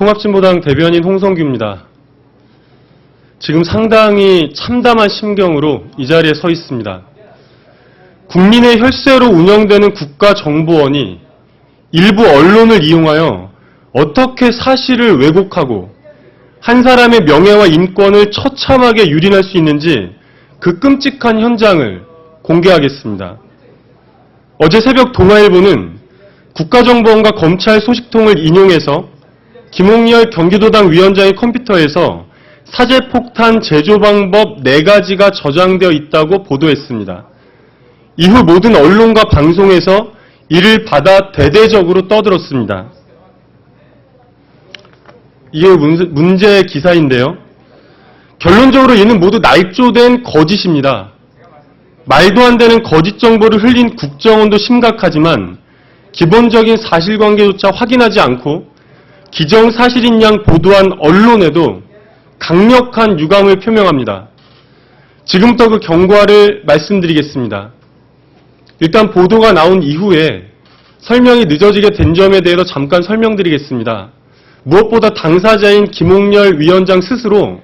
통합진보당 대변인 홍성규입니다. 지금 상당히 참담한 심경으로 이 자리에 서 있습니다. 국민의 혈세로 운영되는 국가정보원이 일부 언론을 이용하여 어떻게 사실을 왜곡하고 한 사람의 명예와 인권을 처참하게 유린할 수 있는지 그 끔찍한 현장을 공개하겠습니다. 어제 새벽 동아일보는 국가정보원과 검찰 소식통을 인용해서 김홍열 경기도당 위원장의 컴퓨터에서 사제폭탄 제조 방법 4가지가 저장되어 있다고 보도했습니다. 이후 모든 언론과 방송에서 이를 받아 대대적으로 떠들었습니다. 이게 문제의 기사인데요. 결론적으로 이는 모두 날조된 거짓입니다. 말도 안 되는 거짓 정보를 흘린 국정원도 심각하지만 기본적인 사실관계조차 확인하지 않고 기정사실인 양 보도한 언론에도 강력한 유감을 표명합니다. 지금부터 그 경과를 말씀드리겠습니다. 일단 보도가 나온 이후에 설명이 늦어지게 된 점에 대해서 잠깐 설명드리겠습니다. 무엇보다 당사자인 김홍열 위원장 스스로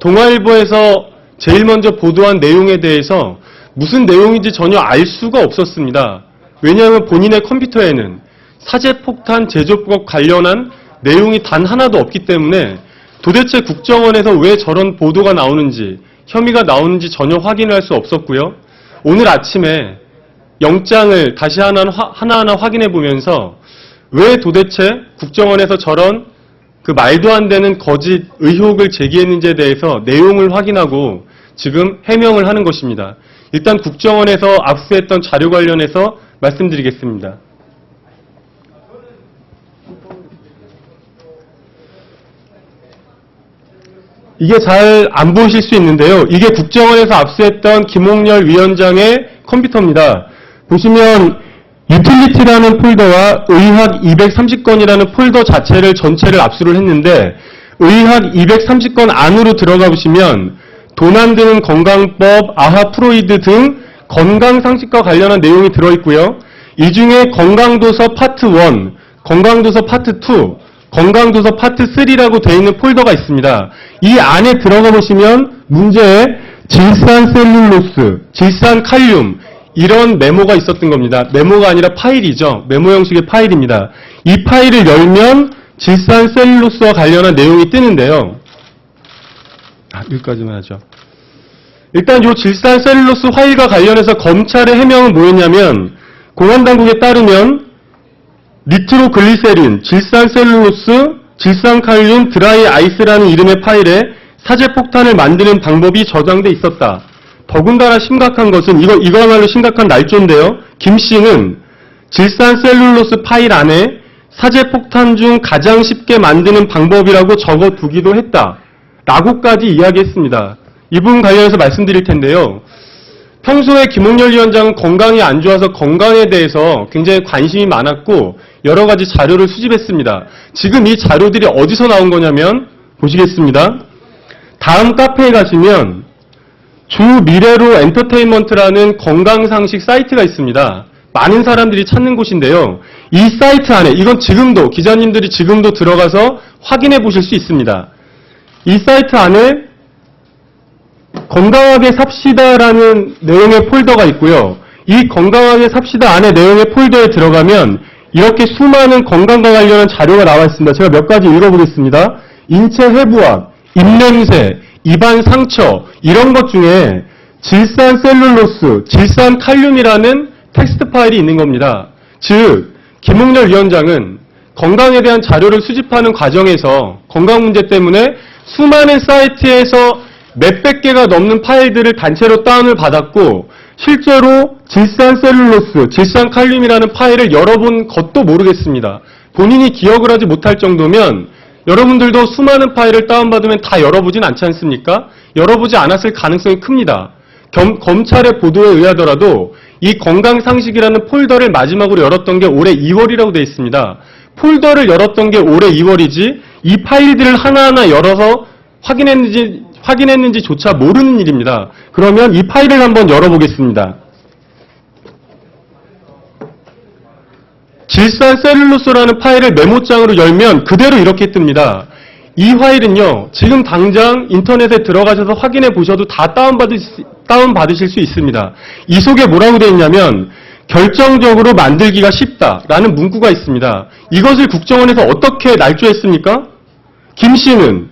동아일보에서 제일 먼저 보도한 내용에 대해서 무슨 내용인지 전혀 알 수가 없었습니다. 왜냐하면 본인의 컴퓨터에는 사제폭탄 제조법 관련한 내용이 단 하나도 없기 때문에 도대체 국정원에서 왜 저런 보도가 나오는지, 혐의가 나오는지 전혀 확인할 수 없었고요. 오늘 아침에 영장을 다시 하나하나 확인해 보면서 왜 도대체 국정원에서 저런 그 말도 안 되는 거짓 의혹을 제기했는지에 대해서 내용을 확인하고 지금 해명을 하는 것입니다. 일단 국정원에서 압수했던 자료 관련해서 말씀드리겠습니다. 이게 잘 안 보이실 수 있는데요. 이게 국정원에서 압수했던 김홍열 위원장의 컴퓨터입니다. 보시면 유틸리티라는 폴더와 의학 230건이라는 폴더 자체를 전체를 압수를 했는데 의학 230건 안으로 들어가 보시면 돈 안 드는 건강법, 아하 프로이드 등 건강상식과 관련한 내용이 들어있고요. 이 중에 건강도서 파트 1, 건강도서 파트 2, 건강도서 파트 3라고 되어 있는 폴더가 있습니다. 이 안에 들어가 보시면 문제에 질산셀룰로스, 질산칼륨 이런 메모가 있었던 겁니다. 메모가 아니라 파일이죠. 메모 형식의 파일입니다. 이 파일을 열면 질산셀룰로스와 관련한 내용이 뜨는데요. 여기까지만 하죠. 일단 이 질산셀룰로스 화일과 관련해서 검찰의 해명은 뭐였냐면 공안당국에 따르면 니트로글리세린, 질산셀룰로스, 질산칼륨, 드라이 아이스라는 이름의 파일에 사제폭탄을 만드는 방법이 저장돼 있었다. 더군다나 심각한 것은 이거야말로 심각한 날조인데요. 김 씨는 질산셀룰로스 파일 안에 사제폭탄 중 가장 쉽게 만드는 방법이라고 적어두기도 했다. 라고까지 이야기했습니다. 이 부분 관련해서 말씀드릴 텐데요. 평소에 김홍열 위원장은 건강이 안 좋아서 건강에 대해서 굉장히 관심이 많았고 여러 가지 자료를 수집했습니다. 지금 이 자료들이 어디서 나온 거냐면 보시겠습니다. 다음 카페에 가시면 주미래로 엔터테인먼트라는 건강상식 사이트가 있습니다. 많은 사람들이 찾는 곳인데요. 이 사이트 안에 이건 지금도 기자님들이 지금도 들어가서 확인해 보실 수 있습니다. 이 사이트 안에 건강하게 삽시다라는 내용의 폴더가 있고요. 이 건강하게 삽시다 안에 내용의 폴더에 들어가면 이렇게 수많은 건강과 관련한 자료가 나와 있습니다. 제가 몇 가지 읽어보겠습니다. 인체 해부학, 입냄새, 입안 상처 이런 것 중에 질산셀룰로스, 질산칼륨이라는 텍스트 파일이 있는 겁니다. 즉 김홍열 위원장은 건강에 대한 자료를 수집하는 과정에서 건강 문제 때문에 수많은 사이트에서 몇백 개가 넘는 파일들을 단체로 다운을 받았고 실제로 질산셀룰로스, 질산칼륨이라는 파일을 열어본 것도 모르겠습니다. 본인이 기억을 하지 못할 정도면 여러분들도 수많은 파일을 다운받으면 다 열어보진 않지 않습니까? 열어보지 않았을 가능성이 큽니다. 검찰의 보도에 의하더라도 이 건강상식이라는 폴더를 마지막으로 열었던 게 올해 2월이라고 되어 있습니다. 폴더를 열었던 게 올해 2월이지 이 파일들을 하나하나 열어서 확인했는지조차 모르는 일입니다. 그러면 이 파일을 한번 열어보겠습니다. 질산 셀룰로스라는 파일을 메모장으로 열면 그대로 이렇게 뜹니다. 이 파일은요, 지금 당장 인터넷에 들어가셔서 확인해 보셔도 다 다운받으실 수 있습니다. 이 속에 뭐라고 되어 있냐면, 결정적으로 만들기가 쉽다라는 문구가 있습니다. 이것을 국정원에서 어떻게 날조했습니까? 김 씨는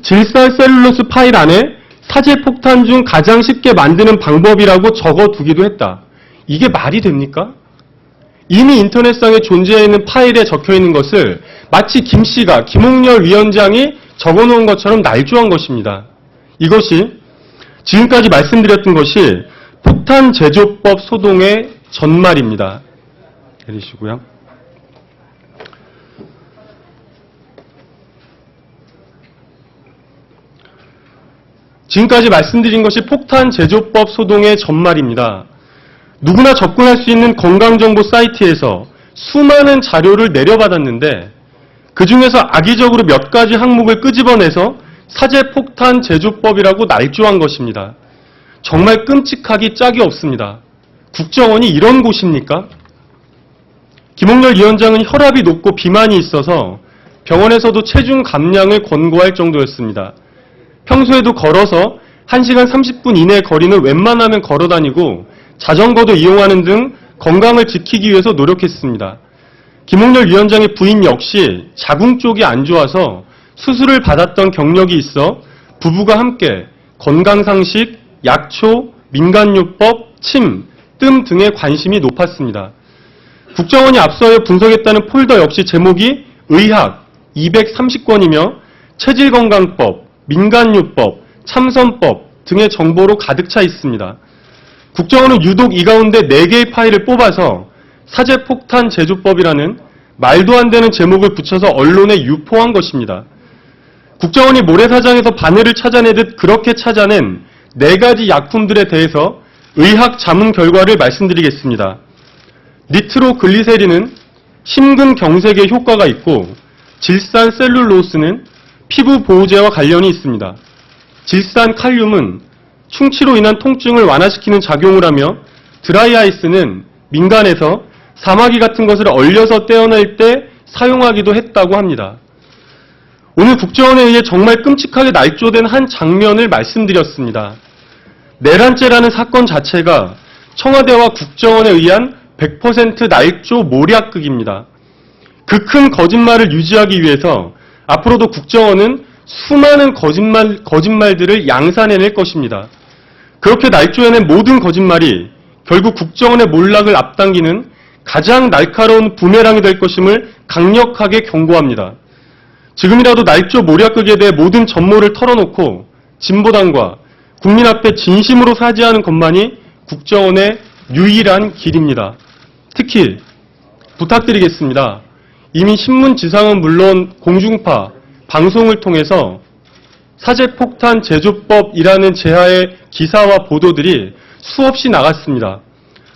질산 셀룰로스 파일 안에 사제폭탄 중 가장 쉽게 만드는 방법이라고 적어두기도 했다. 이게 말이 됩니까? 이미 인터넷상에 존재해 있는 파일에 적혀 있는 것을 마치 김 씨가, 김홍렬 위원장이 적어놓은 것처럼 날조한 것입니다. 이것이 지금까지 말씀드렸던 것이 폭탄 제조법 소동의 전말입니다. 내리시고요. 지금까지 말씀드린 것이 폭탄 제조법 소동의 전말입니다. 누구나 접근할 수 있는 건강정보 사이트에서 수많은 자료를 내려받았는데 그 중에서 악의적으로 몇 가지 항목을 끄집어내서 사제폭탄 제조법이라고 날조한 것입니다. 정말 끔찍하기 짝이 없습니다. 국정원이 이런 곳입니까? 김홍렬 위원장은 혈압이 높고 비만이 있어서 병원에서도 체중 감량을 권고할 정도였습니다. 평소에도 걸어서 1시간 30분 이내 거리는 웬만하면 걸어다니고 자전거도 이용하는 등 건강을 지키기 위해서 노력했습니다. 김홍렬 위원장의 부인 역시 자궁 쪽이 안 좋아서 수술을 받았던 경력이 있어 부부가 함께 건강상식, 약초, 민간요법, 침, 뜸 등에 관심이 높았습니다. 국정원이 앞서여 분석했다는 폴더 역시 제목이 의학 230권이며 체질건강법, 민간요법, 참선법 등의 정보로 가득 차 있습니다. 국정원은 유독 이 가운데 4개의 파일을 뽑아서 사제폭탄 제조법이라는 말도 안 되는 제목을 붙여서 언론에 유포한 것입니다. 국정원이 모래사장에서 바늘을 찾아내듯 그렇게 찾아낸 4가지 약품들에 대해서 의학 자문 결과를 말씀드리겠습니다. 니트로글리세린은 심근경색에 효과가 있고 질산 셀룰로스는 피부 보호제와 관련이 있습니다. 질산 칼륨은 충치로 인한 통증을 완화시키는 작용을 하며 드라이아이스는 민간에서 사마귀 같은 것을 얼려서 떼어낼 때 사용하기도 했다고 합니다. 오늘 국정원에 의해 정말 끔찍하게 날조된 한 장면을 말씀드렸습니다. 내란죄라는 사건 자체가 청와대와 국정원에 의한 100% 날조 몰약극입니다. 그 큰 거짓말을 유지하기 위해서 앞으로도 국정원은 수많은 거짓말들을 양산해낼 것입니다. 그렇게 날조해낸 모든 거짓말이 결국 국정원의 몰락을 앞당기는 가장 날카로운 부메랑이 될 것임을 강력하게 경고합니다. 지금이라도 날조 몰약극에 대해 모든 전모를 털어놓고 진보당과 국민 앞에 진심으로 사죄하는 것만이 국정원의 유일한 길입니다. 특히 부탁드리겠습니다. 이미 신문지상은 물론 공중파, 방송을 통해서 사제폭탄 제조법이라는 제하의 기사와 보도들이 수없이 나갔습니다.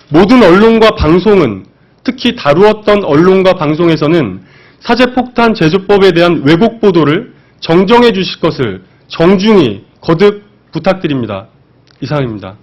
모든 언론과 방송은, 특히 다루었던 언론과 방송에서는 사제폭탄 제조법에 대한 왜곡 보도를 정정해 주실 것을 정중히 거듭 부탁드립니다. 이상입니다.